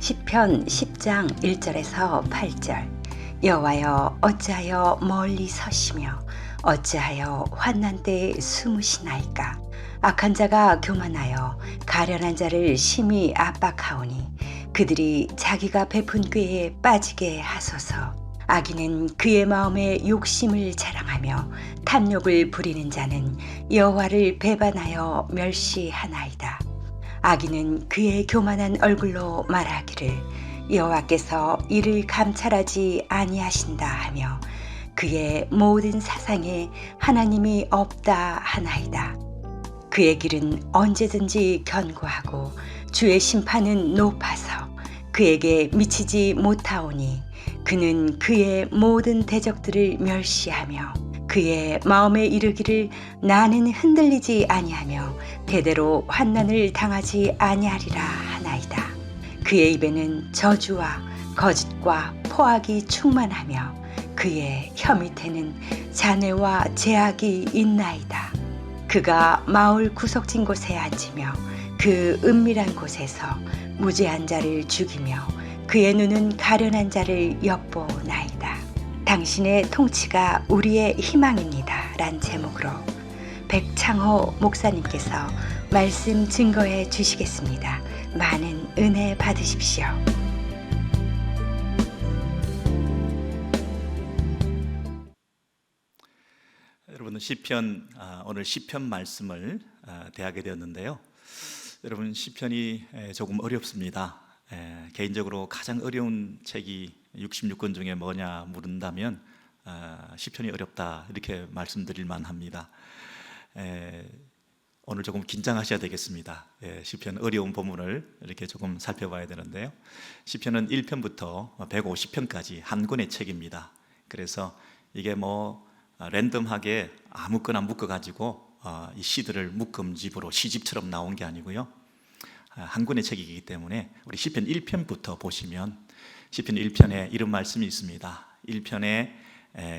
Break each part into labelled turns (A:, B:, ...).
A: 시편 10장 1절에서 8절. 여호와여, 어찌하여 멀리 서시며 어찌하여 환난 때에 숨으시나이까. 악한 자가 교만하여 가련한 자를 심히 압박하오니 그들이 자기가 베푼 꾀에 빠지게 하소서. 악인은 그의 마음에 욕심을 자랑하며 탐욕을 부리는 자는 여호와를 배반하여 멸시하나이다. 악인은 그의 교만한 얼굴로 말하기를 여호와께서 이를 감찰하지 아니하신다 하며 그의 모든 사상에 하나님이 없다 하나이다. 그의 길은 언제든지 견고하고 주의 심판은 높아서 그에게 미치지 못하오니 그는 그의 모든 대적들을 멸시하며 그의 마음에 이르기를 나는 흔들리지 아니하며 대대로 환난을 당하지 아니하리라 하나이다. 그의 입에는 저주와 거짓과 포악이 충만하며 그의 혀 밑에는 잔해와 제약이 있나이다. 그가 마을 구석진 곳에 앉으며 그 은밀한 곳에서 무죄한 자를 죽이며 그의 눈은 가련한 자를 엿보나이다. 당신의 통치가 우리의 희망입니다 란 제목으로 백창호 목사님께서 말씀 증거해 주시겠습니다. 많은 은혜 받으십시오.
B: 여러분, 시편 오늘 시편 말씀을 대하게 되었는데요. 여러분, 시편이 조금 어렵습니다. 개인적으로 가장 어려운 책이 66권 중에 뭐냐 물은다면 시편이 어렵다 이렇게 말씀드릴 만합니다. 오늘 조금 긴장하셔야 되겠습니다. 시편 어려운 본문을 이렇게 조금 살펴봐야 되는데요. 시편은 1편부터 150편까지 한 권의 책입니다. 그래서 이게 랜덤하게 아무거나 묶어가지고 이 시들을 묶음집으로 시집처럼 나온 게 아니고요. 한 권의 책이기 때문에 우리 시편 1편부터 보시면 시편 1편에 이런 말씀이 있습니다. 1편에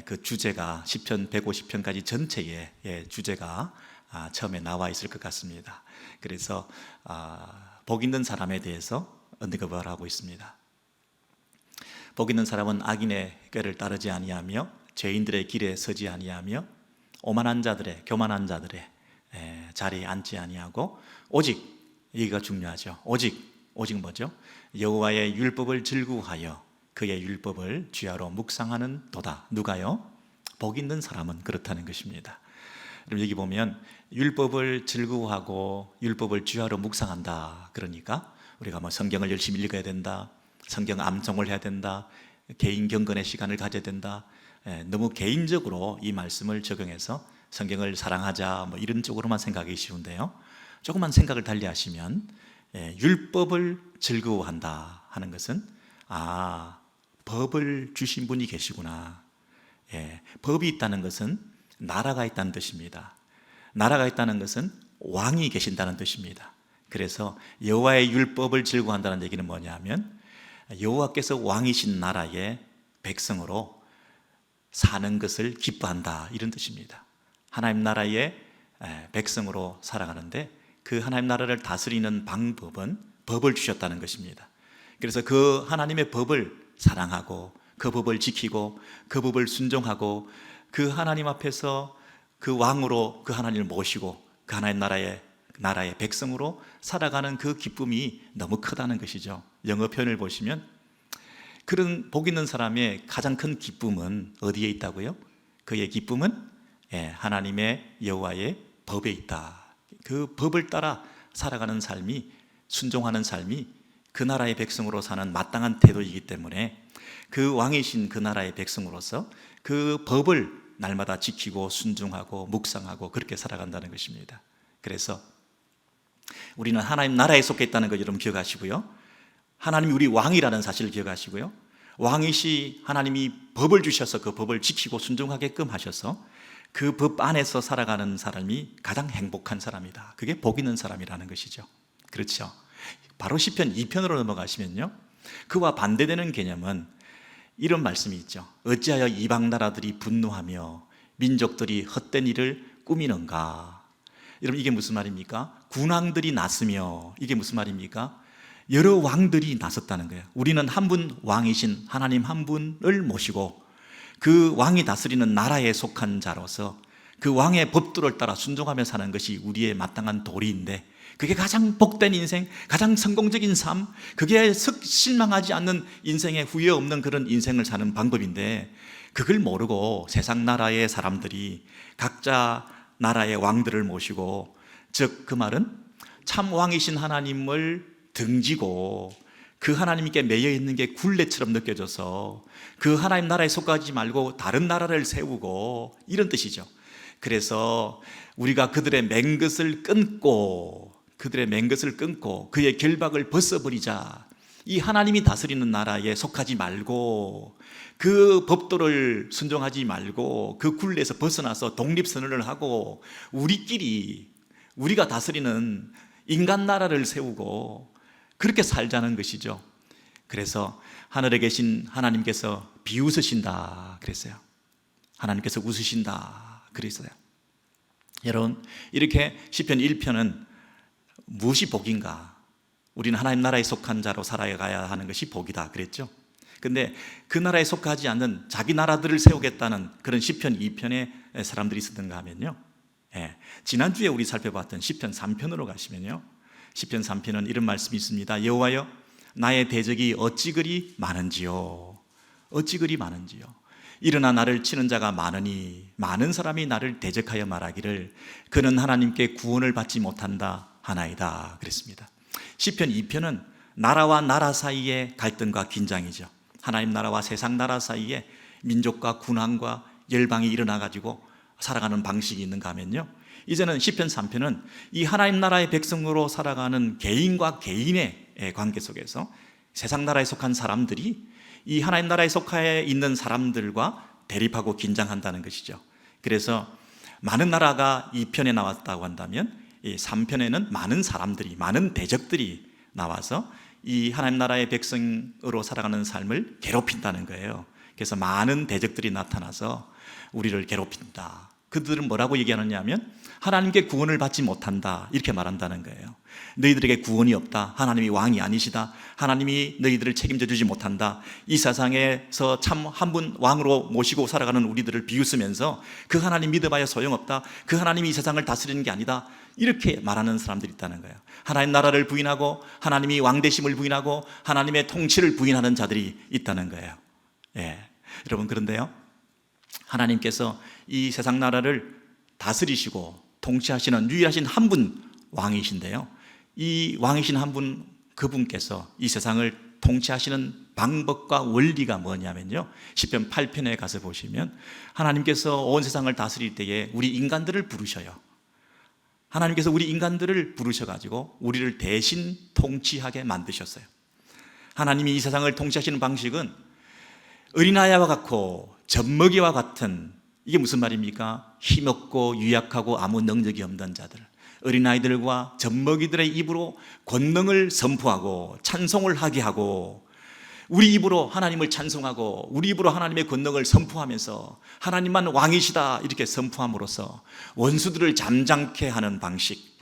B: 그 주제가 시편 150편까지 전체의 주제가 처음에 나와 있을 것 같습니다. 그래서 복 있는 사람에 대해서 언급을 하고 있습니다. 복 있는 사람은 악인의 꾀를 따르지 아니하며 죄인들의 길에 서지 아니하며 오만한 자들의 교만한 자들의 자리에 앉지 아니하고 오직, 여기가 중요하죠. 오직 뭐죠? 여호와의 율법을 즐거워하여 그의 율법을 주야로 묵상하는 도다. 누가요? 복 있는 사람은 그렇다는 것입니다. 그럼 여기 보면 율법을 즐거워하고 율법을 주야로 묵상한다. 그러니까 우리가 성경을 열심히 읽어야 된다, 성경 암송을 해야 된다, 개인 경건의 시간을 가져야 된다. 너무 개인적으로 이 말씀을 적용해서 성경을 사랑하자 이런 쪽으로만 생각하기 쉬운데요. 조금만 생각을 달리 하시면 율법을 즐거워한다 하는 것은 법을 주신 분이 계시구나. 법이 있다는 것은 나라가 있다는 뜻입니다. 나라가 있다는 것은 왕이 계신다는 뜻입니다. 그래서 여호와의 율법을 즐거워한다는 얘기는 뭐냐면 여호와께서 왕이신 나라의 백성으로 사는 것을 기뻐한다 이런 뜻입니다. 하나님 나라의 백성으로 살아가는데 그 하나님 나라를 다스리는 방법은 법을 주셨다는 것입니다. 그래서 그 하나님의 법을 사랑하고 그 법을 지키고 그 법을 순종하고 그 하나님 앞에서 그 왕으로 그 하나님을 모시고 그 하나님 나라의 백성으로 살아가는 그 기쁨이 너무 크다는 것이죠. 영어 표현을 보시면 그런 복 있는 사람의 가장 큰 기쁨은 어디에 있다고요? 그의 기쁨은 하나님의 여호와의 법에 있다. 그 법을 따라 살아가는 삶이, 순종하는 삶이 그 나라의 백성으로 사는 마땅한 태도이기 때문에 그 왕이신 그 나라의 백성으로서 그 법을 날마다 지키고 순종하고 묵상하고 그렇게 살아간다는 것입니다. 그래서 우리는 하나님 나라에 속해 있다는 것 여러분 기억하시고요. 하나님이 우리 왕이라는 사실을 기억하시고요. 왕이시 하나님이 법을 주셔서 그 법을 지키고 순종하게끔 하셔서 그 법 안에서 살아가는 사람이 가장 행복한 사람이다. 그게 복 있는 사람이라는 것이죠. 그렇죠. 바로 시편 2편으로 넘어가시면요, 그와 반대되는 개념은 이런 말씀이 있죠. 어찌하여 이방 나라들이 분노하며 민족들이 헛된 일을 꾸미는가. 여러분, 이게 무슨 말입니까? 군왕들이 났으며, 이게 무슨 말입니까? 여러 왕들이 나섰다는 거예요. 우리는 한 분 왕이신 하나님 한 분을 모시고 그 왕이 다스리는 나라에 속한 자로서 그 왕의 법도를 따라 순종하며 사는 것이 우리의 마땅한 도리인데, 그게 가장 복된 인생, 가장 성공적인 삶, 그게 실망하지 않는 인생에 후회 없는 그런 인생을 사는 방법인데, 그걸 모르고 세상 나라의 사람들이 각자 나라의 왕들을 모시고, 즉 그 말은 참 왕이신 하나님을 등지고 그 하나님께 매여 있는 게 굴레처럼 느껴져서 그 하나님 나라에 속하지 말고 다른 나라를 세우고, 이런 뜻이죠. 그래서 우리가 그들의 맹것을 끊고 그의 결박을 벗어버리자. 이 하나님이 다스리는 나라에 속하지 말고 그 법도를 순종하지 말고 그 굴레에서 벗어나서 독립선언을 하고 우리가 다스리는 인간 나라를 세우고 그렇게 살자는 것이죠. 그래서 하늘에 계신 하나님께서 비웃으신다 그랬어요. 하나님께서 웃으신다 그랬어요. 여러분, 이렇게 시편 1편은 무엇이 복인가? 우리는 하나님 나라에 속한 자로 살아가야 하는 것이 복이다 그랬죠. 근데 그 나라에 속하지 않는 자기 나라들을 세우겠다는 그런 시편 2편의 사람들이 있었던가 하면요, 지난주에 우리 살펴봤던 시편 3편으로 가시면요, 시편 3편은 이런 말씀이 있습니다. 여호와여, 나의 대적이 어찌 그리 많은지요. 어찌 그리 많은지요. 일어나 나를 치는 자가 많으니 많은 사람이 나를 대적하여 말하기를 그는 하나님께 구원을 받지 못한다 하나이다 그랬습니다. 시편 2편은 나라와 나라 사이의 갈등과 긴장이죠. 하나님 나라와 세상 나라 사이에 민족과 군왕과 열방이 일어나 가지고 살아가는 방식이 있는가 하면요, 이제는 시편 3편은 이 하나님 나라의 백성으로 살아가는 개인과 개인의 관계 속에서 세상 나라에 속한 사람들이 이 하나님 나라에 속해 있는 사람들과 대립하고 긴장한다는 것이죠. 그래서 많은 나라가 2편에 나왔다고 한다면 이 3편에는 많은 사람들이, 많은 대적들이 나와서 이 하나님 나라의 백성으로 살아가는 삶을 괴롭힌다는 거예요. 그래서 많은 대적들이 나타나서 우리를 괴롭힌다. 그들은 뭐라고 얘기하느냐 하면 하나님께 구원을 받지 못한다 이렇게 말한다는 거예요. 너희들에게 구원이 없다. 하나님이 왕이 아니시다. 하나님이 너희들을 책임져 주지 못한다. 이 세상에서 참 한 분 왕으로 모시고 살아가는 우리들을 비웃으면서 그 하나님 믿어봐야 소용없다. 그 하나님이 이 세상을 다스리는 게 아니다. 이렇게 말하는 사람들이 있다는 거예요. 하나님 나라를 부인하고 하나님이 왕 되심을 부인하고 하나님의 통치를 부인하는 자들이 있다는 거예요. 여러분, 그런데요, 하나님께서 이 세상 나라를 다스리시고 통치하시는 유일하신 한 분 왕이신데요, 이 왕이신 한 분, 그분께서 이 세상을 통치하시는 방법과 원리가 뭐냐면요, 시편 8편에 가서 보시면 하나님께서 온 세상을 다스릴 때에 우리 인간들을 부르셔요. 하나님께서 우리 인간들을 부르셔가지고 우리를 대신 통치하게 만드셨어요. 하나님이 이 세상을 통치하시는 방식은 어린아이와 같고 젖먹이와 같은, 이게 무슨 말입니까? 힘없고 유약하고 아무 능력이 없는 자들, 어린아이들과 젖먹이들의 입으로 권능을 선포하고 찬송을 하게 하고, 우리 입으로 하나님을 찬송하고 우리 입으로 하나님의 권능을 선포하면서 하나님만 왕이시다 이렇게 선포함으로써 원수들을 잠잠케 하는 방식.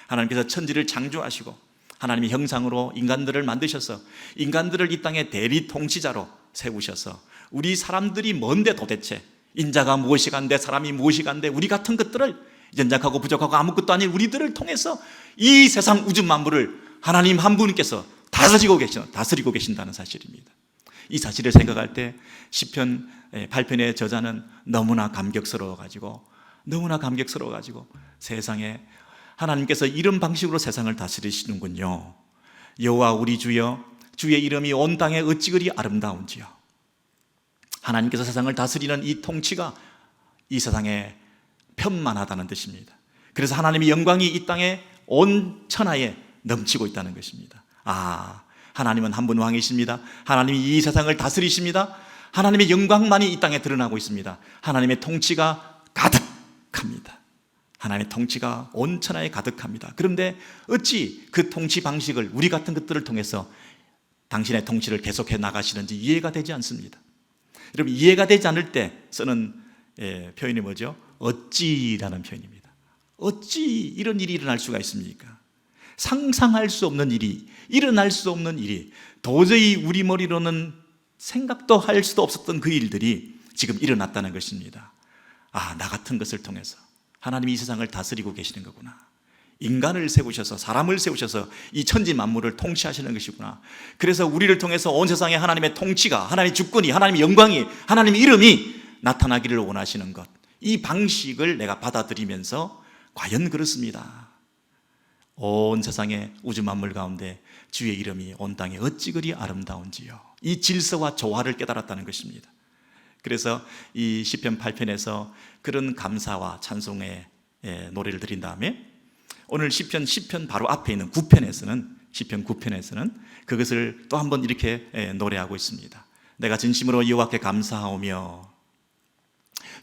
B: 하나님께서 천지를 창조하시고 하나님의 형상으로 인간들을 만드셔서 인간들을 이 땅의 대리 통치자로 세우셔서 우리 사람들이 뭔데 도대체, 인자가 무엇이 간데 사람이 무엇이 간데 우리 같은 것들을, 연약하고 부족하고 아무것도 아닌 우리들을 통해서 이 세상 우주 만물을 하나님 한 분께서 다스리고 계신다는 사실입니다. 이 사실을 생각할 때 시편 8편의 저자는 너무나 감격스러워 가지고 세상에 하나님께서 이런 방식으로 세상을 다스리시는군요. 여호와 우리 주여, 주의 이름이 온 땅에 어찌 그리 아름다운지요. 하나님께서 세상을 다스리는 이 통치가 이 세상에 편만하다는 뜻입니다. 그래서 하나님의 영광이 이 땅에 온 천하에 넘치고 있다는 것입니다. 하나님은 한 분 왕이십니다. 하나님이 이 세상을 다스리십니다. 하나님의 영광만이 이 땅에 드러나고 있습니다. 하나님의 통치가 가득합니다. 하나님의 통치가 온 천하에 가득합니다. 그런데 어찌 그 통치 방식을 우리 같은 것들을 통해서 당신의 통치를 계속해 나가시는지 이해가 되지 않습니다. 여러분, 이해가 되지 않을 때 쓰는 표현이 뭐죠? 어찌라는 표현입니다. 어찌 이런 일이 일어날 수가 있습니까? 상상할 수 없는 일이, 일어날 수 없는 일이, 도저히 우리 머리로는 생각도 할 수도 없었던 그 일들이 지금 일어났다는 것입니다. 아, 나 같은 것을 통해서 하나님이 이 세상을 다스리고 계시는 거구나. 인간을 세우셔서, 사람을 세우셔서 이 천지 만물을 통치하시는 것이구나. 그래서 우리를 통해서 온 세상에 하나님의 통치가, 하나님의 주권이, 하나님의 영광이, 하나님의 이름이 나타나기를 원하시는 것, 이 방식을 내가 받아들이면서 과연 그렇습니다. 온 세상의 우주 만물 가운데 주의 이름이 온 땅에 어찌 그리 아름다운지요. 이 질서와 조화를 깨달았다는 것입니다. 그래서 이 시편 8편에서 그런 감사와 찬송의 노래를 드린 다음에 오늘 시편 바로 앞에 있는 9편에서는, 시편 9편에서는 그것을 또 한번 이렇게 노래하고 있습니다. 내가 진심으로 여호와께 감사하오며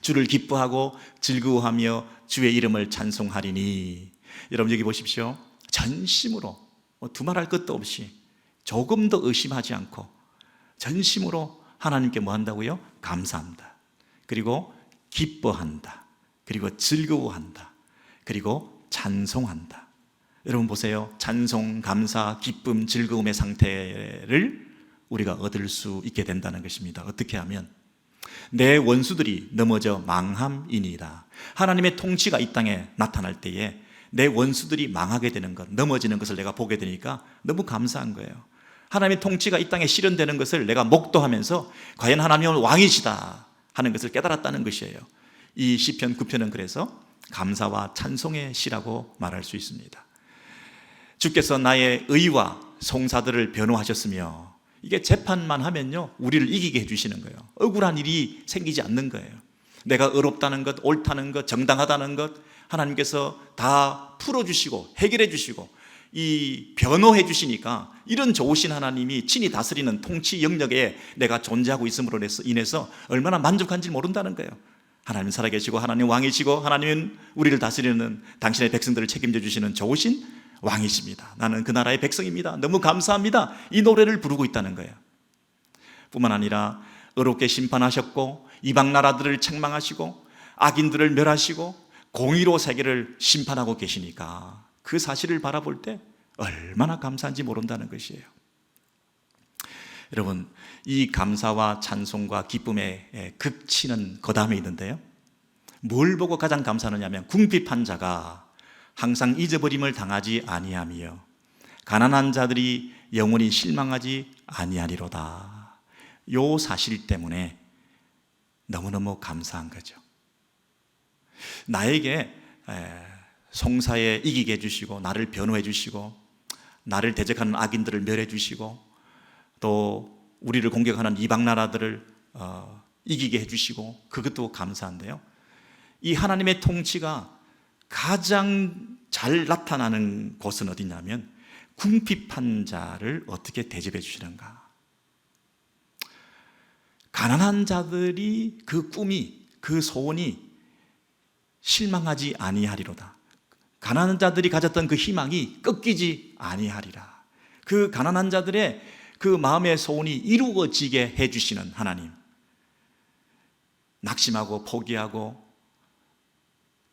B: 주를 기뻐하고 즐거워하며 주의 이름을 찬송하리니. 여러분 여기 보십시오. 전심으로, 두말할 것도 없이, 조금도 의심하지 않고 전심으로 하나님께 뭐 한다고요? 감사한다. 그리고 기뻐한다. 그리고 즐거워한다. 그리고 찬송한다. 여러분 보세요. 찬송, 감사, 기쁨, 즐거움의 상태를 우리가 얻을 수 있게 된다는 것입니다. 어떻게 하면? 내 원수들이 넘어져 망함이니이다. 하나님의 통치가 이 땅에 나타날 때에 내 원수들이 망하게 되는 것, 넘어지는 것을 내가 보게 되니까 너무 감사한 거예요. 하나님의 통치가 이 땅에 실현되는 것을 내가 목도하면서 과연 하나님은 왕이시다 하는 것을 깨달았다는 것이에요. 이 시편 9편은 그래서 감사와 찬송의 시라고 말할 수 있습니다. 주께서 나의 의와 송사들을 변호하셨으며, 이게 재판만 하면요 우리를 이기게 해주시는 거예요. 억울한 일이 생기지 않는 거예요. 내가 의롭다는 것, 옳다는 것, 정당하다는 것 하나님께서 다 풀어주시고 해결해 주시고 이 변호해 주시니까, 이런 좋으신 하나님이 친히 다스리는 통치 영역에 내가 존재하고 있음으로 인해서 얼마나 만족한지 모른다는 거예요. 하나님 살아계시고 하나님 왕이시고 하나님은 우리를 다스리는 당신의 백성들을 책임져 주시는 좋으신 왕이십니다. 나는 그 나라의 백성입니다. 너무 감사합니다. 이 노래를 부르고 있다는 거예요. 뿐만 아니라 의롭게 심판하셨고 이방 나라들을 책망하시고 악인들을 멸하시고 공의로 세계를 심판하고 계시니까 그 사실을 바라볼 때 얼마나 감사한지 모른다는 것이에요. 여러분, 이 감사와 찬송과 기쁨의 극치는 그 다음에 있는데요, 뭘 보고 가장 감사하느냐면 궁핍한 자가 항상 잊어버림을 당하지 아니하며 가난한 자들이 영원히 실망하지 아니하리로다. 요 사실 때문에 너무너무 감사한 거죠. 나에게 송사에 이기게 해주시고 나를 변호해 주시고 나를 대적하는 악인들을 멸해 주시고 또 우리를 공격하는 이방 나라들을 이기게 해주시고, 그것도 감사한데요, 이 하나님의 통치가 가장 잘 나타나는 곳은 어디냐면 궁핍한 자를 어떻게 대접해 주시는가. 가난한 자들이 그 꿈이, 그 소원이 실망하지 아니하리로다. 가난한 자들이 가졌던 그 희망이 꺾이지 아니하리라. 그 가난한 자들의 그 마음의 소원이 이루어지게 해주시는 하나님. 낙심하고 포기하고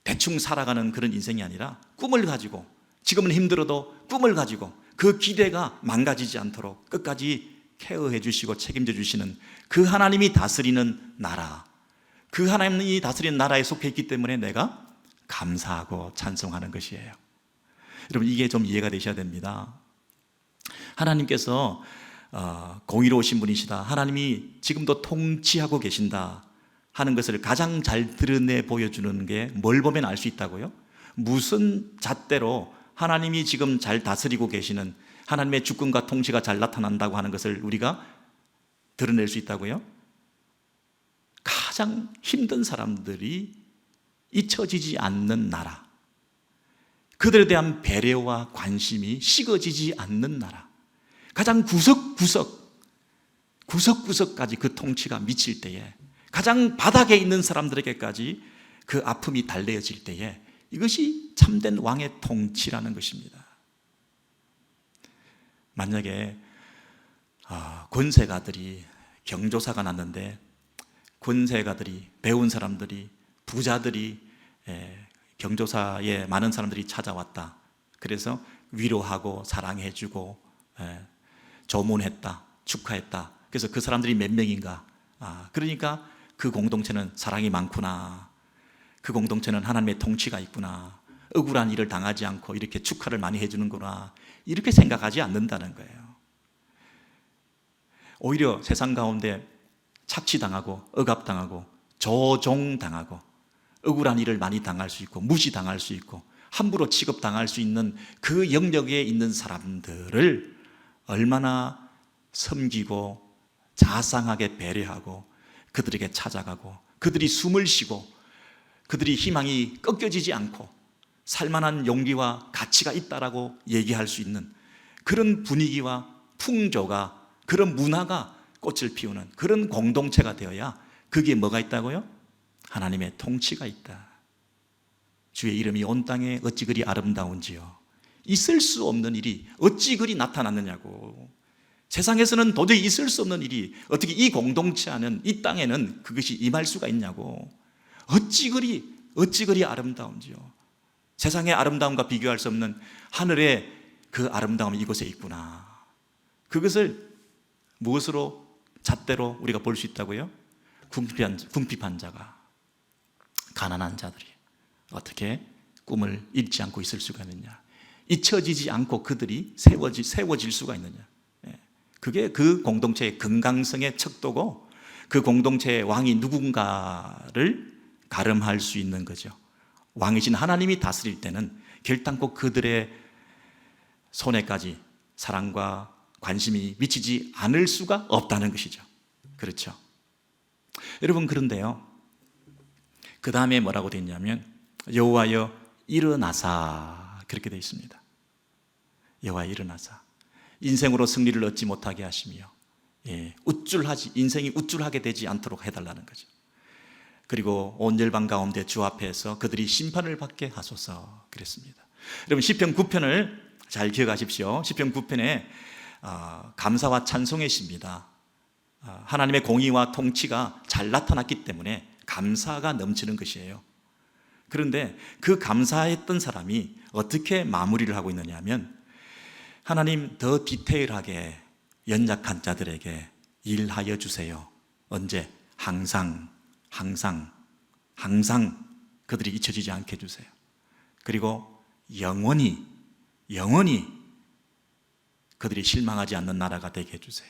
B: 대충 살아가는 그런 인생이 아니라 꿈을 가지고, 지금은 힘들어도 꿈을 가지고 그 기대가 망가지지 않도록 끝까지 케어해 주시고 책임져 주시는 그 하나님이 다스리는 나라, 그 하나님이 다스리는 나라에 속해 있기 때문에 내가 감사하고 찬송하는 것이에요. 여러분, 이게 좀 이해가 되셔야 됩니다. 하나님께서 공의로우신 분이시다, 하나님이 지금도 통치하고 계신다 하는 것을 가장 잘 드러내 보여주는 게 뭘 보면 알 수 있다고요? 무슨 잣대로 하나님이 지금 잘 다스리고 계시는 하나님의 주권과 통치가 잘 나타난다고 하는 것을 우리가 드러낼 수 있다고요? 가장 힘든 사람들이 잊혀지지 않는 나라, 그들에 대한 배려와 관심이 식어지지 않는 나라, 가장 구석구석까지 그 통치가 미칠 때에, 가장 바닥에 있는 사람들에게까지 그 아픔이 달래어질 때에, 이것이 참된 왕의 통치라는 것입니다. 만약에 권세가들이, 경조사가 났는데 권세가들이, 배운 사람들이, 부자들이 경조사에 많은 사람들이 찾아왔다. 그래서 위로하고 사랑해주고 조문했다, 축하했다. 그래서 그 사람들이 몇 명인가? 그러니까 그 공동체는 사랑이 많구나. 그 공동체는 하나님의 통치가 있구나. 억울한 일을 당하지 않고 이렇게 축하를 많이 해주는구나. 이렇게 생각하지 않는다는 거예요. 오히려 세상 가운데 착취당하고 억압당하고 조종당하고 억울한 일을 많이 당할 수 있고 무시당할 수 있고 함부로 취급당할 수 있는 그 영역에 있는 사람들을 얼마나 섬기고 자상하게 배려하고 그들에게 찾아가고 그들이 숨을 쉬고 그들이 희망이 꺾여지지 않고 살만한 용기와 가치가 있다라고 얘기할 수 있는 그런 분위기와 풍조가, 그런 문화가 꽃을 피우는 그런 공동체가 되어야 거기에 뭐가 있다고요? 하나님의 통치가 있다. 주의 이름이 온 땅에 어찌 그리 아름다운지요. 있을 수 없는 일이 어찌 그리 나타났느냐고. 세상에서는 도저히 있을 수 없는 일이 어떻게 이 공동체 안은, 이 땅에는 그것이 임할 수가 있냐고. 어찌 그리 아름다운지요. 세상의 아름다움과 비교할 수 없는 하늘의 그 아름다움이 이곳에 있구나. 그것을 무엇으로 잣대로 우리가 볼 수 있다고요? 궁핍한 자가, 가난한 자들이 어떻게 꿈을 잃지 않고 있을 수가 있느냐, 잊혀지지 않고 그들이 세워질 수가 있느냐. 그게 그 공동체의 건강성의 척도고 그 공동체의 왕이 누군가를 가름할 수 있는 거죠. 왕이신 하나님이 다스릴 때는 결단코 그들의 손에까지 사랑과 관심이 미치지 않을 수가 없다는 것이죠. 그렇죠? 여러분, 그런데요, 그 다음에 뭐라고 되어 있냐면 여호와여 일어나사, 그렇게 되어 있습니다. 여호와여 일어나사, 인생으로 승리를 얻지 못하게 하시며 인생이 우쭐하게 되지 않도록 해달라는 거죠. 그리고 온 열방 가운데 주 앞에서 그들이 심판을 받게 하소서, 그랬습니다. 여러분, 시편 9편을 잘 기억하십시오. 시편 9편에 감사와 찬송의 시입니다. 하나님의 공의와 통치가 잘 나타났기 때문에 감사가 넘치는 것이에요. 그런데 그 감사했던 사람이 어떻게 마무리를 하고 있느냐 하면, 하나님 더 디테일하게 연약한 자들에게 일하여 주세요. 언제? 항상 그들이 잊혀지지 않게 해주세요. 그리고 영원히 그들이 실망하지 않는 나라가 되게 해주세요.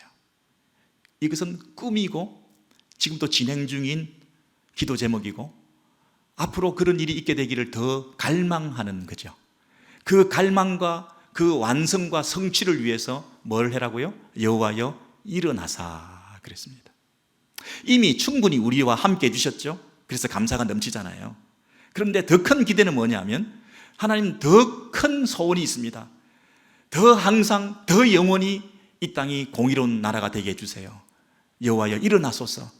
B: 이것은 꿈이고 지금도 진행 중인 기도 제목이고 앞으로 그런 일이 있게 되기를 더 갈망하는 거죠. 그 갈망과 그 완성과 성취를 위해서 뭘 해라고요? 여호와여 일어나사, 그랬습니다. 이미 충분히 우리와 함께 해주셨죠. 그래서 감사가 넘치잖아요. 그런데 더 큰 기대는 뭐냐면, 하나님 더 큰 소원이 있습니다. 항상 더 영원히 이 땅이 공의로운 나라가 되게 해주세요. 여호와여 일어나소서.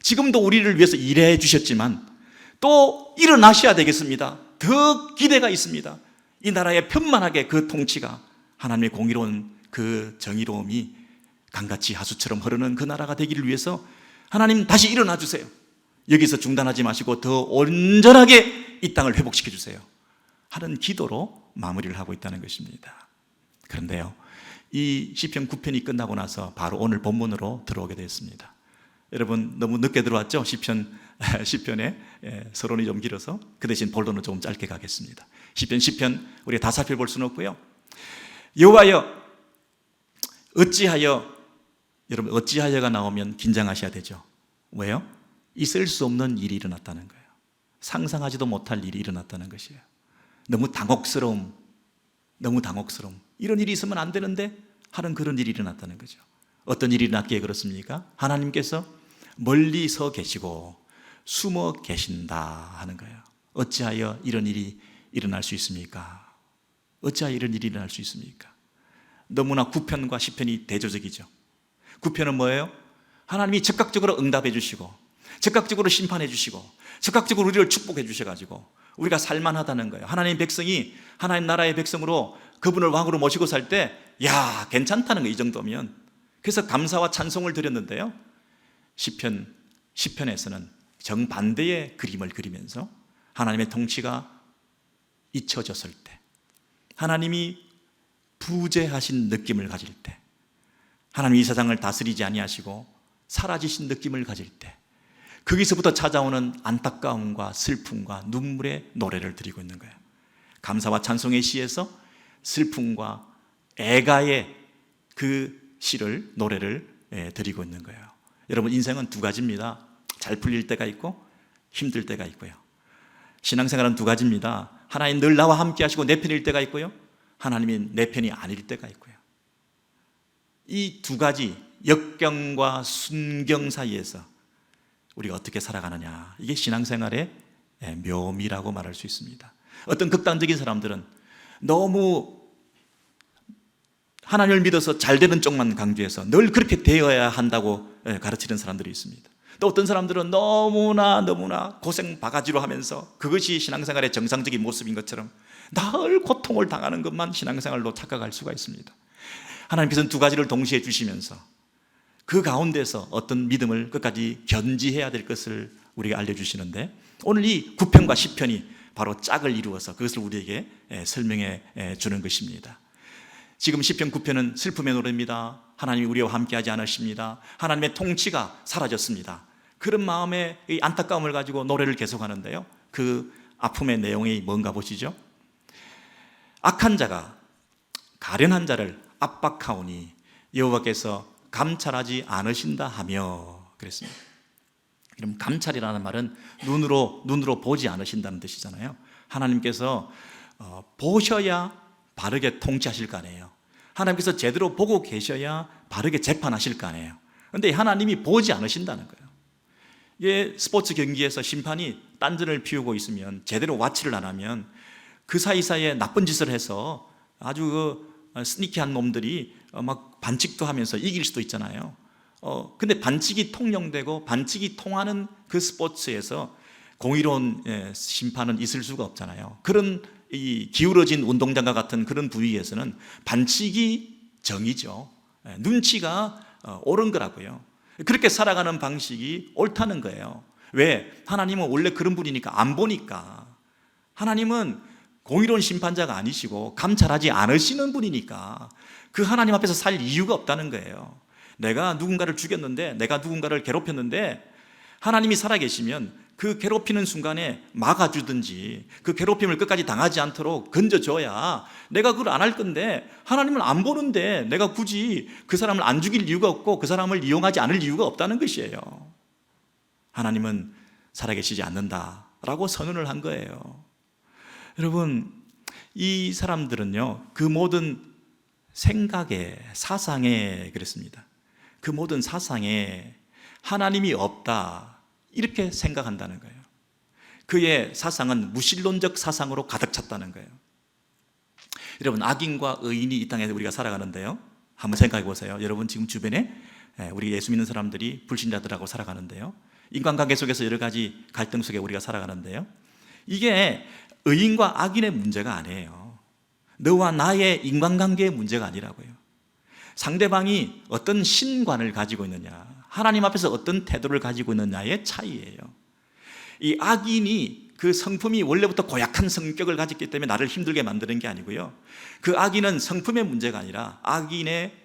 B: 지금도 우리를 위해서 일해 주셨지만 또 일어나셔야 되겠습니다. 더 기대가 있습니다. 이 나라의 편만하게 그 통치가, 하나님의 공의로운 그 정의로움이 강같이 하수처럼 흐르는 그 나라가 되기를 위해서 하나님 다시 일어나 주세요. 여기서 중단하지 마시고 더 온전하게 이 땅을 회복시켜 주세요 하는 기도로 마무리를 하고 있다는 것입니다. 그런데요, 이 시편 9편이 끝나고 나서 바로 오늘 본문으로 들어오게 되었습니다. 여러분, 너무 늦게 들어왔죠? 시편에 서론이 좀 길어서 그 대신 본론은 조금 짧게 가겠습니다. 시편 10편 우리가 다 살펴볼 수는 없고요. 여호와여 어찌하여, 여러분, 어찌하여가 나오면 긴장하셔야 되죠. 왜요? 있을 수 없는 일이 일어났다는 거예요. 상상하지도 못할 일이 일어났다는 것이에요. 너무 당혹스러움. 이런 일이 있으면 안 되는데 하는 그런 일이 일어났다는 거죠. 어떤 일이 일어났기에 그렇습니까? 하나님께서 멀리 서 계시고 숨어 계신다 하는 거예요. 어찌하여 이런 일이 일어날 수 있습니까? 어찌하여 이런 일이 일어날 수 있습니까? 너무나 9편과 10편이 대조적이죠. 9편은 뭐예요? 하나님이 즉각적으로 응답해 주시고 즉각적으로 심판해 주시고 즉각적으로 우리를 축복해 주셔가지고 우리가 살만하다는 거예요. 하나님 백성이 하나님 나라의 백성으로 그분을 왕으로 모시고 살 때 괜찮다는 거예요. 이 정도면. 그래서 감사와 찬송을 드렸는데요, 10편에서는 정반대의 그림을 그리면서 하나님의 통치가 잊혀졌을 때, 하나님이 부재하신 느낌을 가질 때, 하나님이 이 세상을 다스리지 아니하시고 사라지신 느낌을 가질 때, 거기서부터 찾아오는 안타까움과 슬픔과 눈물의 노래를 드리고 있는 거예요. 감사와 찬송의 시에서 슬픔과 애가의 그 시를, 노래를 드리고 있는 거예요. 여러분, 인생은 두 가지입니다. 잘 풀릴 때가 있고 힘들 때가 있고요. 신앙생활은 두 가지입니다. 하나님 늘 나와 함께 하시고 내 편일 때가 있고요, 하나님이 내 편이 아닐 때가 있고요. 이 두 가지 역경과 순경 사이에서 우리가 어떻게 살아가느냐, 이게 신앙생활의 묘미라고 말할 수 있습니다. 어떤 극단적인 사람들은 너무 하나님을 믿어서 잘 되는 쪽만 강조해서 늘 그렇게 되어야 한다고 가르치는 사람들이 있습니다. 또 어떤 사람들은 너무나 고생 바가지로 하면서 그것이 신앙생활의 정상적인 모습인 것처럼 늘 고통을 당하는 것만 신앙생활로 착각할 수가 있습니다. 하나님께서는 두 가지를 동시에 주시면서 그 가운데서 어떤 믿음을 끝까지 견지해야 될 것을 우리가 알려주시는데, 오늘 이 9편과 10편이 바로 짝을 이루어서 그것을 우리에게 설명해 주는 것입니다. 지금 10편, 9편은 슬픔의 노래입니다. 하나님이 우리와 함께하지 않으십니다. 하나님의 통치가 사라졌습니다. 그런 마음의 이 안타까움을 가지고 노래를 계속하는데요, 그 아픔의 내용이 뭔가 보시죠. 악한 자가 가련한 자를 압박하오니 여호와께서 감찰하지 않으신다 하며 그랬습니다. 그럼 감찰이라는 말은 눈으로 보지 않으신다는 뜻이잖아요. 하나님께서 보셔야 바르게 통치하실 거 아니에요. 하나님께서 제대로 보고 계셔야 바르게 재판하실 거 아니에요. 그런데 하나님이 보지 않으신다는 거예요. 이게 스포츠 경기에서 심판이 딴전을 피우고 있으면, 제대로 와치를 안 하면 그 사이사이에 나쁜 짓을 해서 아주 스니키한 놈들이 막 반칙도 하면서 이길 수도 있잖아요. 근데 반칙이 통용되고 반칙이 통하는 그 스포츠에서 공의로운 심판은 있을 수가 없잖아요. 그런 이 기울어진 운동장과 같은 그런 부위에서는 반칙이 정이죠. 눈치가 옳은 거라고요. 그렇게 살아가는 방식이 옳다는 거예요. 왜? 하나님은 원래 그런 분이니까, 안 보니까. 하나님은 공의로운 심판자가 아니시고 감찰하지 않으시는 분이니까 그 하나님 앞에서 살 이유가 없다는 거예요. 내가 누군가를 죽였는데, 내가 누군가를 괴롭혔는데 하나님이 살아계시면 그 괴롭히는 순간에 막아주든지 그 괴롭힘을 끝까지 당하지 않도록 건져줘야 내가 그걸 안 할 건데, 하나님은 안 보는데 내가 굳이 그 사람을 안 죽일 이유가 없고 그 사람을 이용하지 않을 이유가 없다는 것이에요. 하나님은 살아계시지 않는다라고 선언을 한 거예요. 여러분, 이 사람들은요, 그 모든 생각에, 사상에 그랬습니다. 그 모든 사상에 하나님이 없다, 이렇게 생각한다는 거예요. 그의 사상은 무신론적 사상으로 가득 찼다는 거예요. 여러분, 악인과 의인이 이 땅에서 우리가 살아가는데요, 한번 생각해 보세요. 여러분, 지금 주변에 우리 예수 믿는 사람들이 불신자들하고 살아가는데요, 인간관계 속에서 여러 가지 갈등 속에 우리가 살아가는데요, 이게 의인과 악인의 문제가 아니에요. 너와 나의 인간관계의 문제가 아니라고요. 상대방이 어떤 신관을 가지고 있느냐, 하나님 앞에서 어떤 태도를 가지고 있느냐의 차이예요. 이 악인이 그 성품이 원래부터 고약한 성격을 가졌기 때문에 나를 힘들게 만드는 게 아니고요, 그 악인은 성품의 문제가 아니라 악인의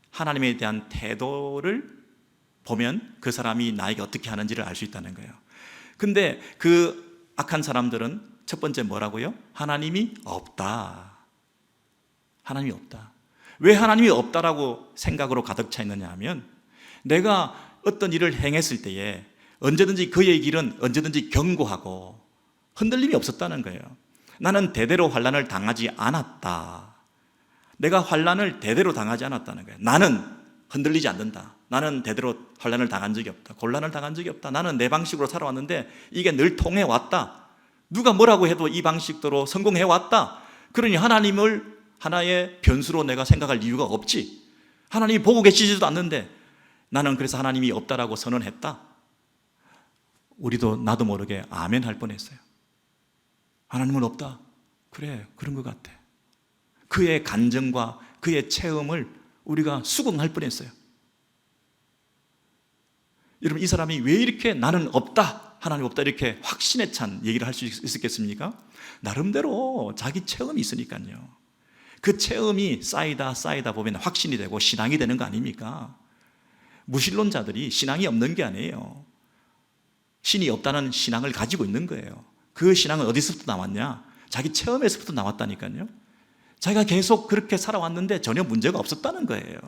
B: 하나님에 대한 태도를 보면 그 사람이 나에게 어떻게 하는지를 알 수 있다는 거예요. 근데 그 악한 사람들은 첫 번째 뭐라고요? 하나님이 없다. 하나님이 없다. 왜 하나님이 없다라고 생각으로 가득 차 있느냐 하면, 내가 어떤 일을 행했을 때에 언제든지 그의 길은 언제든지 견고하고 흔들림이 없었다는 거예요. 나는 대대로 환난을 당하지 않았다. 내가 환난을 대대로 당하지 않았다는 거예요. 나는 흔들리지 않는다. 나는 대대로 환난을 당한 적이 없다. 곤란을 당한 적이 없다. 나는 내 방식으로 살아왔는데 이게 늘 통해왔다. 누가 뭐라고 해도 이 방식대로 성공해왔다. 그러니 하나님을 하나의 변수로 내가 생각할 이유가 없지. 하나님이 보고 계시지도 않는데 나는 그래서 하나님이 없다라고 선언했다. 우리도 나도 모르게 아멘 할 뻔했어요. 하나님은 없다. 그래, 그런 것 같아. 그의 간증과 그의 체험을 우리가 수긍할 뻔했어요. 여러분, 이 사람이 왜 이렇게 나는 없다, 하나님 없다 이렇게 확신에 찬 얘기를 할 수 있었겠습니까? 나름대로 자기 체험이 있으니까요. 그 체험이 쌓이다 보면 확신이 되고 신앙이 되는 거 아닙니까? 무신론자들이 신앙이 없는 게 아니에요. 신이 없다는 신앙을 가지고 있는 거예요. 그 신앙은 어디서부터 나왔냐? 자기 체험에서부터 나왔다니까요. 자기가 계속 그렇게 살아왔는데 전혀 문제가 없었다는 거예요.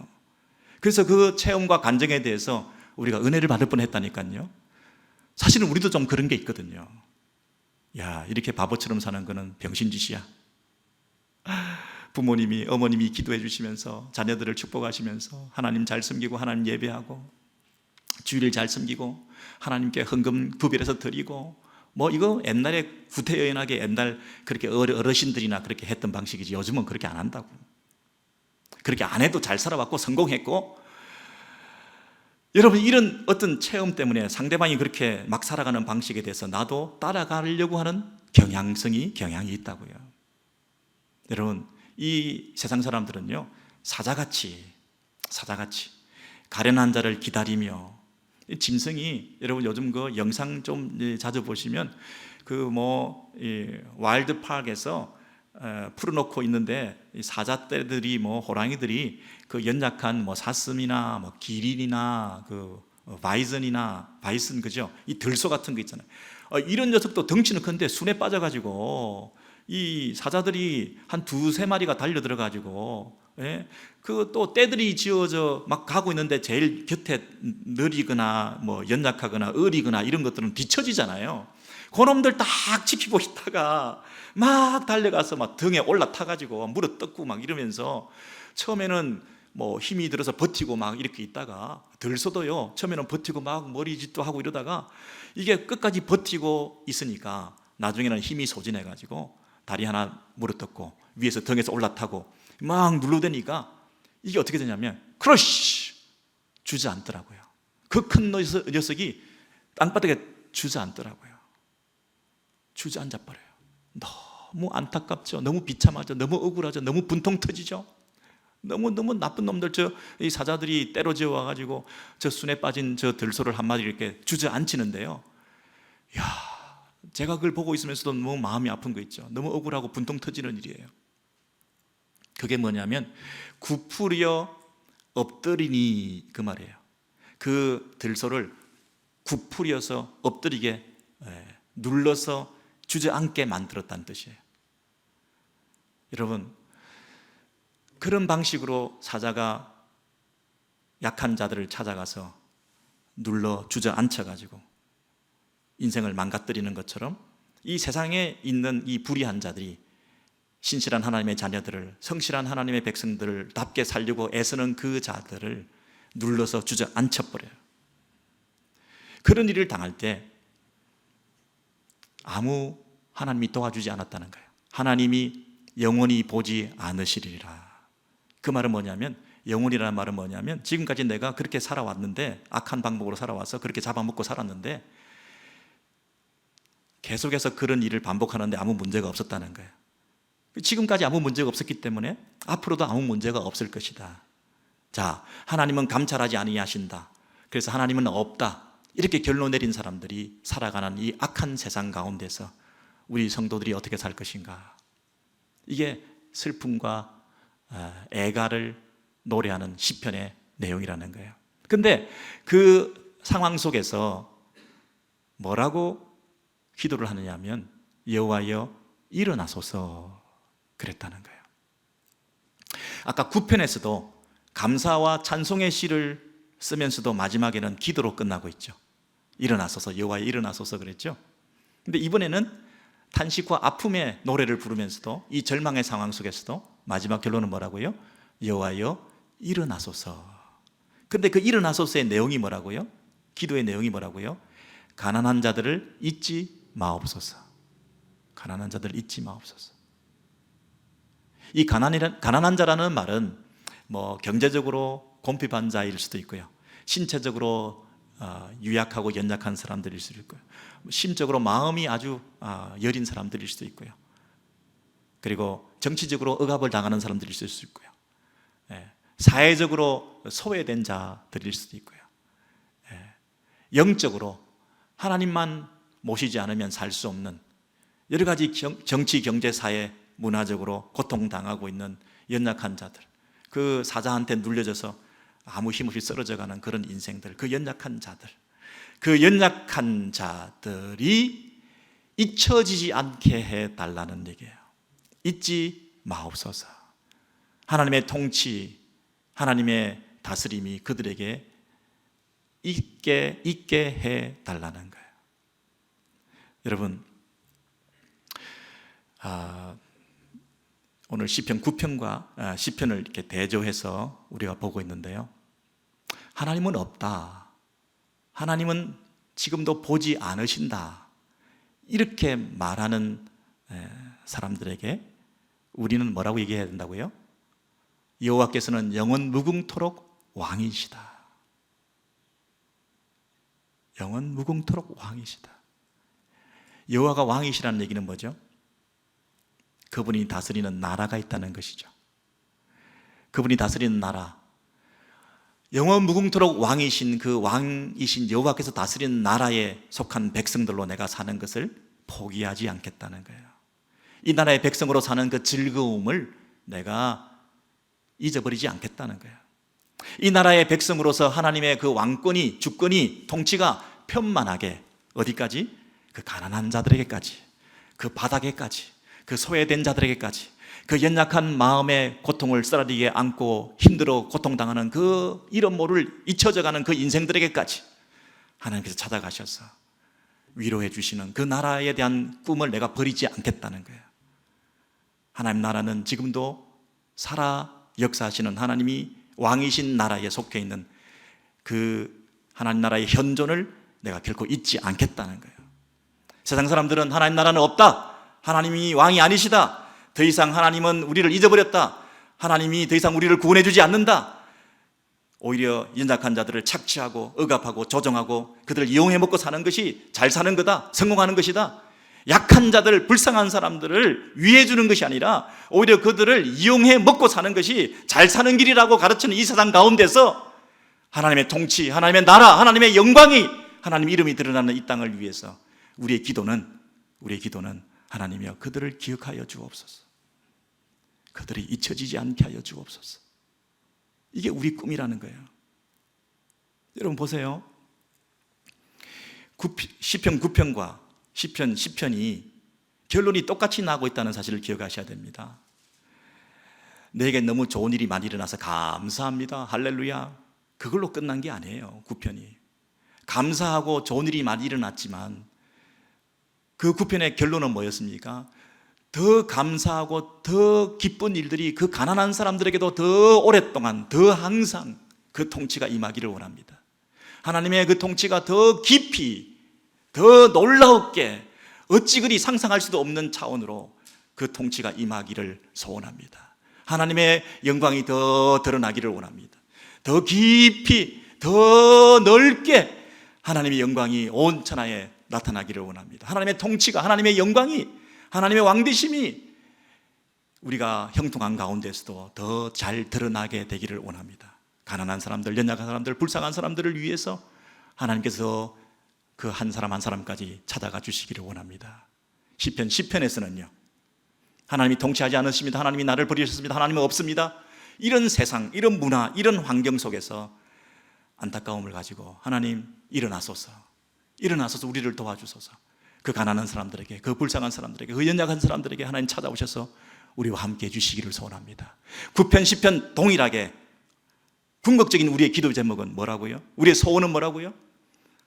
B: 그래서 그 체험과 간증에 대해서 우리가 은혜를 받을 뻔했다니까요. 사실은 우리도 좀 그런 게 있거든요. 야, 이렇게 바보처럼 사는 거는 병신짓이야. 부모님이, 어머님이 기도해 주시면서 자녀들을 축복하시면서 하나님 잘 섬기고 하나님 예배하고 주일을 잘 섬기고 하나님께 헌금 구별해서 드리고 뭐 이거 옛날에 구태여인하게 옛날 그렇게 어르신들이나 그렇게 했던 방식이지 요즘은 그렇게 안 한다고. 그렇게 안 해도 잘 살아왔고 성공했고, 여러분 이런 어떤 체험 때문에 상대방이 그렇게 막 살아가는 방식에 대해서 나도 따라가려고 하는 경향이 있다고요. 여러분 이 세상 사람들은요 사자같이 가련한 자를 기다리며, 짐승이 여러분 요즘 그 영상 좀 자주 보시면 그 와일드 파크에서 풀어놓고 있는데 사자떼들이 호랑이들이 그 연약한 사슴이나 기린이나 그 바이슨 그죠? 이 들소 같은 거 있잖아요. 이런 녀석도 덩치는 큰데 순에 빠져가지고 이 사자들이 한 두세 마리가 달려들어가지고, 그 또 떼들이 지어져 막 가고 있는데 제일 곁에 느리거나 연약하거나 어리거나 이런 것들은 뒤처지잖아요. 그놈들 딱 지키고 있다가 막 달려가서 막 등에 올라타가지고 물어 뜯고 막 이러면서 처음에는 힘이 들어서 버티고 막 이렇게 있다가, 들소도요 처음에는 버티고 막 머리짓도 하고 이러다가 이게 끝까지 버티고 있으니까 나중에는 힘이 소진해가지고 다리 하나 물어 뜯고 위에서 등에서 올라타고 막 눌러대니까 이게 어떻게 되냐면 크러쉬 주저앉더라고요. 그 큰 녀석이 땅바닥에 주저앉더라고요. 주저앉아 버려요. 너무 안타깝죠. 너무 비참하죠. 너무 억울하죠. 너무 분통 터지죠. 너무 나쁜 놈들, 이 사자들이 때려지어 와가지고 저 순에 빠진 저 들소를 한 마리 이렇게 주저앉히는데요. 야, 제가 그걸 보고 있으면서도 너무 마음이 아픈 거 있죠. 너무 억울하고 분통 터지는 일이에요. 그게 뭐냐면 굽으려 엎드리니 그 말이에요. 그 들소를 굽으려서 엎드리게 눌러서 주저앉게 만들었다는 뜻이에요. 여러분 그런 방식으로 사자가 약한 자들을 찾아가서 눌러 주저앉혀가지고 인생을 망가뜨리는 것처럼 이 세상에 있는 이 불의한 자들이 신실한 하나님의 자녀들을, 성실한 하나님의 백성들을 답게 살려고 애쓰는 그 자들을 눌러서 주저앉혀버려요. 그런 일을 당할 때 아무 하나님이 도와주지 않았다는 거예요. 하나님이 영원히 보지 않으시리라. 그 말은 뭐냐면, 영원이라는 말은 뭐냐면 지금까지 내가 그렇게 살아왔는데, 악한 방법으로 살아와서 그렇게 잡아먹고 살았는데 계속해서 그런 일을 반복하는데 아무 문제가 없었다는 거예요. 지금까지 아무 문제가 없었기 때문에 앞으로도 아무 문제가 없을 것이다. 자, 하나님은 감찰하지 아니하신다. 그래서 하나님은 없다. 이렇게 결론 내린 사람들이 살아가는 이 악한 세상 가운데서 우리 성도들이 어떻게 살 것인가? 이게 슬픔과 애가를 노래하는 시편의 내용이라는 거예요. 근데 그 상황 속에서 뭐라고 기도를 하느냐 하면 여호와여 일어나소서 그랬다는 거예요. 아까 9편에서도 감사와 찬송의 시를 쓰면서도 마지막에는 기도로 끝나고 있죠. 일어나소서, 여호와여 일어나소서 그랬죠. 근데 이번에는 탄식과 아픔의 노래를 부르면서도 이 절망의 상황 속에서도 마지막 결론은 뭐라고요? 여호와여 일어나소서. 근데 그 일어나소서의 내용이 뭐라고요? 기도의 내용이 뭐라고요? 가난한 자들을 잊지 마옵소서. 가난한 자들을 잊지 마옵소서. 이 가난한 자라는 말은 경제적으로 곰핍한 자일 수도 있고요, 신체적으로 유약하고 연약한 사람들일 수도 있고요, 심적으로 마음이 아주 여린 사람들일 수도 있고요, 그리고 정치적으로 억압을 당하는 사람들일 수도 있고요, 사회적으로 소외된 자들일 수도 있고요, 영적으로 하나님만 모시지 않으면 살 수 없는 여러 가지 정치, 경제, 사회, 문화적으로 고통당하고 있는 연약한 자들, 그 사자한테 눌려져서 아무 힘없이 쓰러져가는 그런 인생들, 그 연약한 자들, 그 연약한 자들이 잊혀지지 않게 해달라는 얘기예요. 잊지 마옵소서. 하나님의 통치, 하나님의 다스림이 그들에게 있게 해달라는 거예요. 여러분, 오늘 시편 9편과 시편을 이렇게 대조해서 우리가 보고 있는데요, 하나님은 없다, 하나님은 지금도 보지 않으신다, 이렇게 말하는 사람들에게 우리는 뭐라고 얘기해야 된다고요? 여호와께서는 영원 무궁토록 왕이시다. 영원 무궁토록 왕이시다. 여호와가 왕이시라는 얘기는 뭐죠? 그분이 다스리는 나라가 있다는 것이죠. 그분이 다스리는 나라, 영원 무궁토록 왕이신 그 왕이신 여호와께서 다스리는 나라에 속한 백성들로 내가 사는 것을 포기하지 않겠다는 거예요. 이 나라의 백성으로 사는 그 즐거움을 내가 잊어버리지 않겠다는 거예요. 이 나라의 백성으로서 하나님의 그 왕권이, 주권이, 통치가 편만하게 어디까지? 그 가난한 자들에게까지, 그 바닥에까지, 그 소외된 자들에게까지, 그 연약한 마음의 고통을 쓰라리게 안고 힘들어 고통당하는 그 이름 모를 잊혀져가는 그 인생들에게까지 하나님께서 찾아가셔서 위로해 주시는 그 나라에 대한 꿈을 내가 버리지 않겠다는 거예요. 하나님 나라는 지금도 살아 역사하시는 하나님이 왕이신 나라에 속해 있는 그 하나님 나라의 현존을 내가 결코 잊지 않겠다는 거예요. 세상 사람들은 하나님 나라는 없다, 하나님이 왕이 아니시다, 더 이상 하나님은 우리를 잊어버렸다, 하나님이 더 이상 우리를 구원해 주지 않는다, 오히려 연약한 자들을 착취하고 억압하고 조종하고 그들을 이용해 먹고 사는 것이 잘 사는 거다, 성공하는 것이다, 약한 자들, 불쌍한 사람들을 위해 주는 것이 아니라 오히려 그들을 이용해 먹고 사는 것이 잘 사는 길이라고 가르치는 이 세상 가운데서 하나님의 통치, 하나님의 나라, 하나님의 영광이, 하나님 이름이 드러나는 이 땅을 위해서 우리의 기도는 하나님이여 그들을 기억하여 주옵소서. 그들이 잊혀지지 않게 하여 주옵소서. 이게 우리 꿈이라는 거예요. 여러분 보세요. 시편 9편과 시편 10편이 결론이 똑같이 나고 있다는 사실을 기억하셔야 됩니다. 내게 너무 좋은 일이 많이 일어나서 감사합니다, 할렐루야, 그걸로 끝난 게 아니에요. 9편이 감사하고 좋은 일이 많이 일어났지만 그 9편의 결론은 뭐였습니까? 더 감사하고 더 기쁜 일들이 그 가난한 사람들에게도 더 오랫동안, 더 항상 그 통치가 임하기를 원합니다. 하나님의 그 통치가 더 깊이, 더 놀라웠게, 어찌 그리 상상할 수도 없는 차원으로 그 통치가 임하기를 소원합니다. 하나님의 영광이 더 드러나기를 원합니다. 더 깊이, 더 넓게 하나님의 영광이 온 천하에 나타나기를 원합니다. 하나님의 통치가, 하나님의 영광이, 하나님의 왕되심이 우리가 형통한 가운데서도 더 잘 드러나게 되기를 원합니다. 가난한 사람들, 연약한 사람들, 불쌍한 사람들을 위해서 하나님께서 그 한 사람 한 사람까지 찾아가 주시기를 원합니다. 시편 10편에서는요, 하나님이 통치하지 않으십니다, 하나님이 나를 버리셨습니다, 하나님은 없습니다, 이런 세상, 이런 문화, 이런 환경 속에서 안타까움을 가지고 하나님 일어나소서 우리를 도와주소서, 그 가난한 사람들에게, 그 불쌍한 사람들에게, 그 연약한 사람들에게 하나님 찾아오셔서 우리와 함께 해주시기를 소원합니다. 9편, 10편 동일하게 궁극적인 우리의 기도 제목은 뭐라고요? 우리의 소원은 뭐라고요?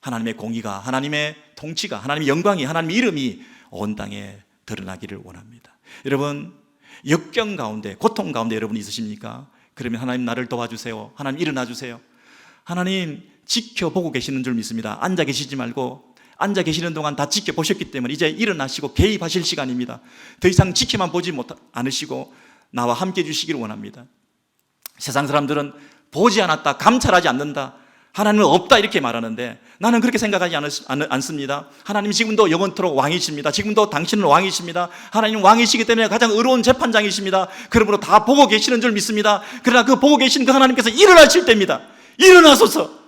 B: 하나님의 공의가, 하나님의 통치가, 하나님의 영광이, 하나님의 이름이 온 땅에 드러나기를 원합니다. 여러분, 역경 가운데, 고통 가운데 여러분 있으십니까? 그러면 하나님 나를 도와주세요, 하나님 일어나 주세요, 하나님 지켜보고 계시는 줄 믿습니다. 앉아 계시지 말고 앉아 계시는 동안 다 지켜보셨기 때문에 이제 일어나시고 개입하실 시간입니다. 더 이상 지켜만 보지 않으시고 나와 함께 해주시기를 원합니다. 세상 사람들은 보지 않았다, 감찰하지 않는다, 하나님은 없다 이렇게 말하는데 나는 그렇게 생각하지 않습니다. 하나님 지금도 영원토록 왕이십니다. 지금도 당신은 왕이십니다. 하나님 왕이시기 때문에 가장 의로운 재판장이십니다. 그러므로 다 보고 계시는 줄 믿습니다. 그러나 그 보고 계신 그 하나님께서 일어나실 때입니다. 일어나소서,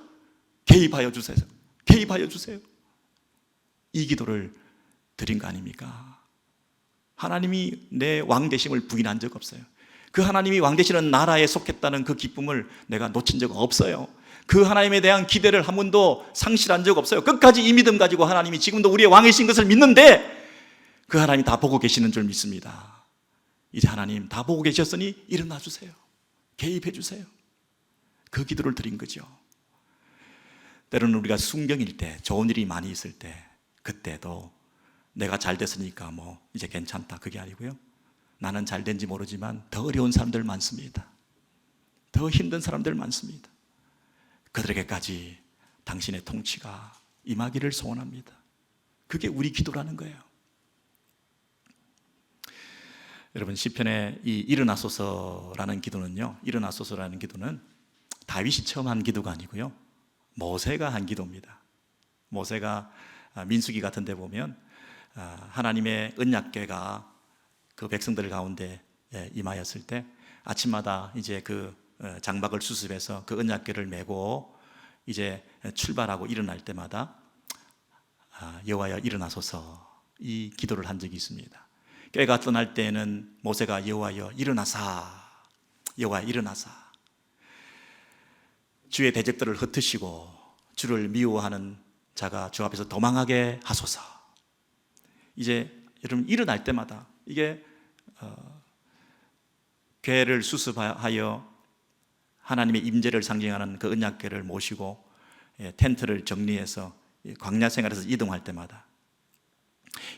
B: 개입하여 주세요, 개입하여 주세요. 이 기도를 드린 거 아닙니까? 하나님이 내 왕 되심을 부인한 적 없어요. 그 하나님이 왕 되시는 나라에 속했다는 그 기쁨을 내가 놓친 적 없어요. 그 하나님에 대한 기대를 한 번도 상실한 적 없어요. 끝까지 이 믿음 가지고 하나님이 지금도 우리의 왕이신 것을 믿는데 그 하나님이 다 보고 계시는 줄 믿습니다. 이제 하나님 다 보고 계셨으니 일어나 주세요. 개입해 주세요. 그 기도를 드린 거죠. 때로는 우리가 순경일 때, 좋은 일이 많이 있을 때, 그때도 내가 잘 됐으니까 뭐 이제 괜찮다, 그게 아니고요. 나는 잘 된지 모르지만 더 어려운 사람들 많습니다. 더 힘든 사람들 많습니다. 그들에게까지 당신의 통치가 임하기를 소원합니다. 그게 우리 기도라는 거예요. 여러분, 시편의 이 일어나소서라는 기도는요, 일어나소서라는 기도는 다윗이 처음 한 기도가 아니고요, 모세가 한 기도입니다. 모세가 민수기 같은 데 보면 하나님의 언약궤가 그 백성들 가운데 임하였을 때 아침마다 이제 그 장막을 수습해서 그 언약궤를 메고 이제 출발하고 일어날 때마다 여호와여 일어나소서, 이 기도를 한 적이 있습니다. 궤가 떠날 때에는 모세가 여호와여 일어나사, 여호와 일어나사, 주의 대적들을 흩으시고 주를 미워하는 자가 주 앞에서 도망하게 하소서. 이제 여러분, 일어날 때마다 이게 궤를 수습하여 하나님의 임재를 상징하는 그 언약궤를 모시고 텐트를 정리해서 광야 생활에서 이동할 때마다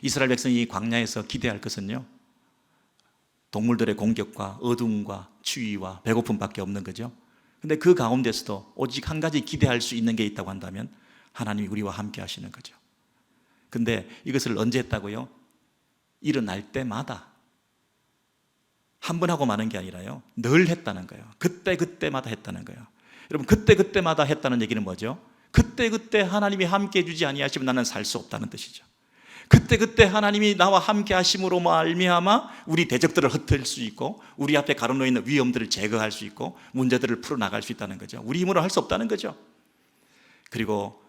B: 이스라엘 백성이 광야에서 기대할 것은요, 동물들의 공격과 어둠과 추위와 배고픔밖에 없는 거죠. 근데 그 가운데서도 오직 한 가지 기대할 수 있는 게 있다고 한다면 하나님이 우리와 함께 하시는 거죠. 근데 이것을 언제 했다고요? 일어날 때마다. 한 번 하고 마는 게 아니라요, 늘 했다는 거예요. 그때마다 했다는 거예요. 여러분, 그때마다 했다는 얘기는 뭐죠? 그때 하나님이 함께 해주지 아니하시면 나는 살 수 없다는 뜻이죠. 그때 하나님이 나와 함께 하심으로 말미암아 우리 대적들을 흩을 수 있고 우리 앞에 가로놓여 있는 위험들을 제거할 수 있고 문제들을 풀어나갈 수 있다는 거죠. 우리 힘으로 할 수 없다는 거죠. 그리고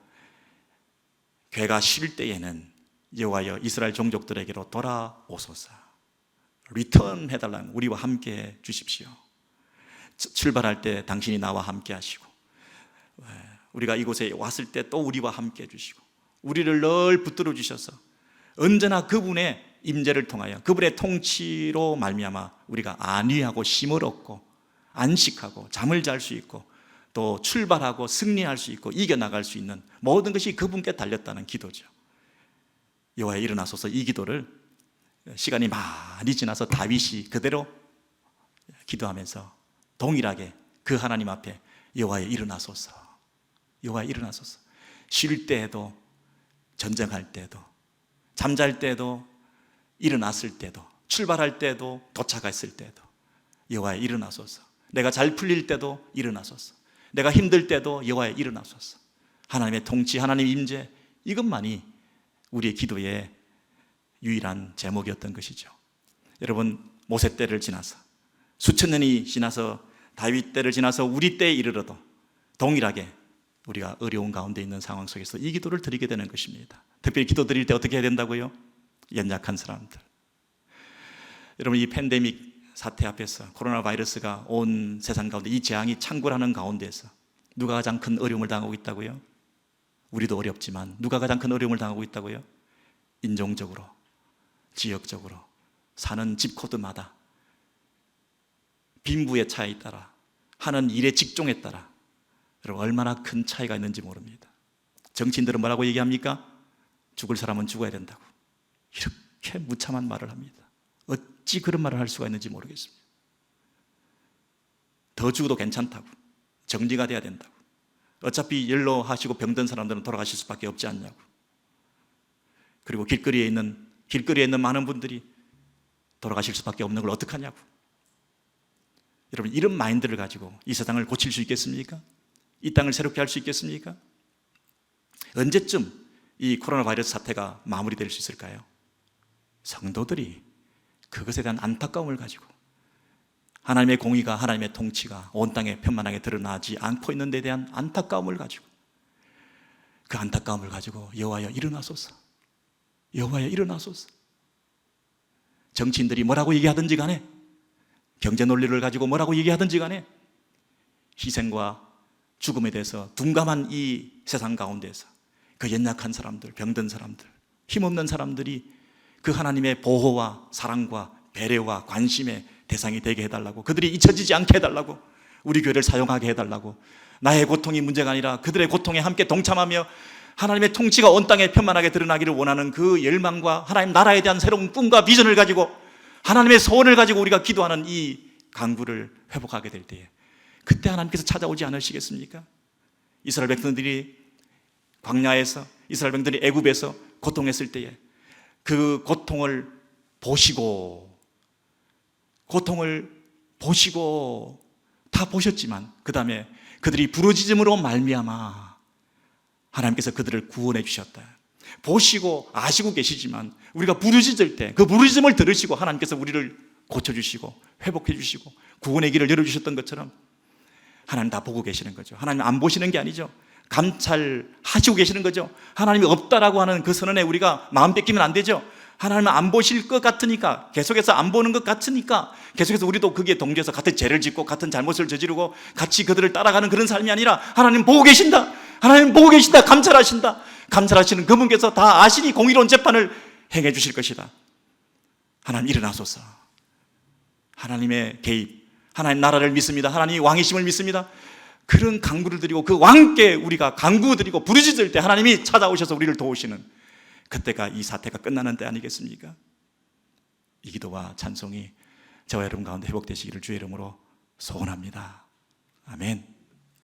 B: 궤가 쉴 때에는 여호와여 이스라엘 종족들에게로 돌아오소서, 리턴 해달라는, 우리와 함께 주십시오. 출발할 때 당신이 나와 함께 하시고 우리가 이곳에 왔을 때 또 우리와 함께 해주시고 우리를 늘 붙들어 주셔서 언제나 그분의 임재를 통하여 그분의 통치로 말미암아 우리가 안위하고 쉼을 얻고 안식하고 잠을 잘 수 있고 또 출발하고 승리할 수 있고 이겨나갈 수 있는 모든 것이 그분께 달렸다는 기도죠. 여호와여 일어나소서, 이 기도를 시간이 많이 지나서 다윗이 그대로 기도하면서 동일하게 그 하나님 앞에 여호와여 일어나소서, 여호와여 일어나소서, 쉴 때에도, 전쟁할 때도, 잠잘 때도, 일어났을 때도, 출발할 때도, 도착했을 때도 여호와여 일어나소서, 내가 잘 풀릴 때도 일어나소서, 내가 힘들 때도 여호와여 일어나소서. 하나님의 통치, 하나님의 임재, 이것만이 우리의 기도의 유일한 제목이었던 것이죠. 여러분, 모세 때를 지나서 수천 년이 지나서 다윗 때를 지나서 우리 때에 이르러도 동일하게 우리가 어려운 가운데 있는 상황 속에서 이 기도를 드리게 되는 것입니다. 특별히 기도 드릴 때 어떻게 해야 된다고요? 연약한 사람들. 여러분, 이 팬데믹 사태 앞에서 코로나 바이러스가 온 세상 가운데 이 재앙이 창궐하는 가운데서 누가 가장 큰 어려움을 당하고 있다고요? 우리도 어렵지만 누가 가장 큰 어려움을 당하고 있다고요? 인종적으로, 지역적으로, 사는 집 코드마다, 빈부의 차이에 따라, 하는 일의 직종에 따라 여러분 얼마나 큰 차이가 있는지 모릅니다. 정치인들은 뭐라고 얘기합니까? 죽을 사람은 죽어야 된다고 이렇게 무참한 말을 합니다. 어찌 그런 말을 할 수가 있는지 모르겠습니다. 더 죽어도 괜찮다고, 정리가 돼야 된다고, 어차피 연로하시고 병든 사람들은 돌아가실 수밖에 없지 않냐고, 그리고 길거리에 있는 많은 분들이 돌아가실 수밖에 없는 걸 어떡하냐고. 여러분, 이런 마인드를 가지고 이 세상을 고칠 수 있겠습니까? 이 땅을 새롭게 할 수 있겠습니까? 언제쯤 이 코로나 바이러스 사태가 마무리될 수 있을까요? 성도들이 그것에 대한 안타까움을 가지고 하나님의 공의가, 하나님의 통치가 온 땅에 편만하게 드러나지 않고 있는 데 대한 안타까움을 가지고, 그 안타까움을 가지고 여호와여 일어나소서, 여호와여 일어나소서. 정치인들이 뭐라고 얘기하든지 간에 경제 논리를 가지고 뭐라고 얘기하든지 간에 희생과 죽음에 대해서 둔감한 이 세상 가운데서 그 연약한 사람들, 병든 사람들, 힘없는 사람들이 그 하나님의 보호와 사랑과 배려와 관심의 대상이 되게 해달라고, 그들이 잊혀지지 않게 해달라고, 우리 교회를 사용하게 해달라고, 나의 고통이 문제가 아니라 그들의 고통에 함께 동참하며 하나님의 통치가 온 땅에 편만하게 드러나기를 원하는 그 열망과 하나님 나라에 대한 새로운 꿈과 비전을 가지고 하나님의 소원을 가지고 우리가 기도하는 이 간구를 회복하게 될 때에 그때 하나님께서 찾아오지 않으시겠습니까? 이스라엘 백성들이 광야에서, 이스라엘 백성들이 애굽에서 고통했을 때에 그 고통을 보시고 다 보셨지만 그 다음에 그들이 부르짖음으로 말미암아 하나님께서 그들을 구원해 주셨다. 보시고 아시고 계시지만 우리가 부르짖을 때 그 부르짖음을 들으시고 하나님께서 우리를 고쳐주시고 회복해 주시고 구원의 길을 열어주셨던 것처럼 하나님 다 보고 계시는 거죠. 하나님 안 보시는 게 아니죠. 감찰하시고 계시는 거죠. 하나님이 없다라고 하는 그 선언에 우리가 마음 뺏기면 안 되죠. 하나님은 안 보실 것 같으니까, 계속해서 안 보는 것 같으니까 계속해서 우리도 거기에 동조해서 같은 죄를 짓고 같은 잘못을 저지르고 같이 그들을 따라가는 그런 삶이 아니라 하나님 보고 계신다, 하나님 보고 계신다, 감찰하신다. 감찰하시는 그분께서 다 아시니 공의로운 재판을 행해 주실 것이다. 하나님 일어나소서. 하나님의 개입, 하나님 나라를 믿습니다. 하나님 왕이심을 믿습니다. 그런 간구를 드리고 그 왕께 우리가 간구 드리고 부르짖을 때 하나님이 찾아오셔서 우리를 도우시는 그때가 이 사태가 끝나는 때 아니겠습니까? 이 기도와 찬송이 저와 여러분 가운데 회복되시기를 주의 이름으로 소원합니다. 아멘.